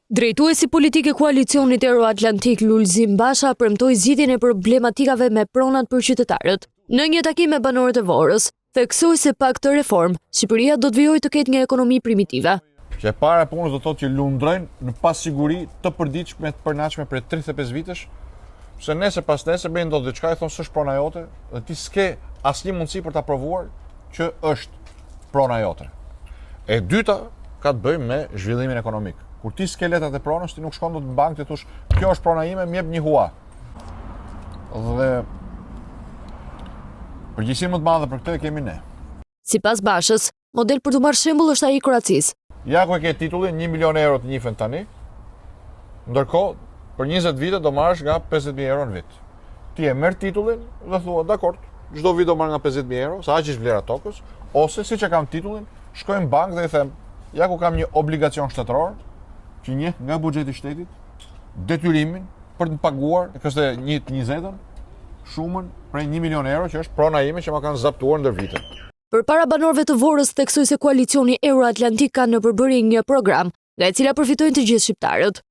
Drejtuesi politik i koalicionit Euro-Atlantik Lulzim Basha premtoi zgjidhjen e problematikave me pronat për qytetarët. Në një takim me banorët e Vorrës, theksoi se pa këtë reformë, Shqipëria do të vijojë të ketë një ekonomi primitive. Që e para e punës do të thotë që lundrojnë në pasiguri të përditshme të përnaqshme për 35 vitesh, se nese pas nese bëjnë do diçka e thonë s'është prona jote, dhe ti s'ke asnjë mundësi për ta provuar që është prona jote. E dyta ka të bëjë me zhvillimin ekonomik. Kur ti s'ke letrat e pronës, ti nuk shkon dot në bankë të thosh, kjo është prona ime, më jep një hua. Dhe përgjegjësinë më të madhe për këtë e kemi ne. Sipas Bashës, model për të marrë shembull është ai i Kroacisë. Ja ku e ke titullin 1 milion euro të njihen tani, ndërkohë për 20 vite do marrësh nga 50.000 euro në vit. Ti e merr titullin dhe thua, dakord, çdo vit do marr nga 50.000 euro, sa aq është vlera tokës, ose siç e kam titullin, shkoj në bankë dhe i them, ja ku kam një obligacion shtetëror që njeh nga buxheti i shtetit detyrimin për të paguar kësaj 1/20 shumën prej 1 milion euro që është prona ime që ma kanë zaptuar ndër vite. Përpara banorëve të Vorrës theksoi se koalicioni Euro-Atlantik ka në përbërje një program nga e cila përfitojnë të gjithë shqiptarët.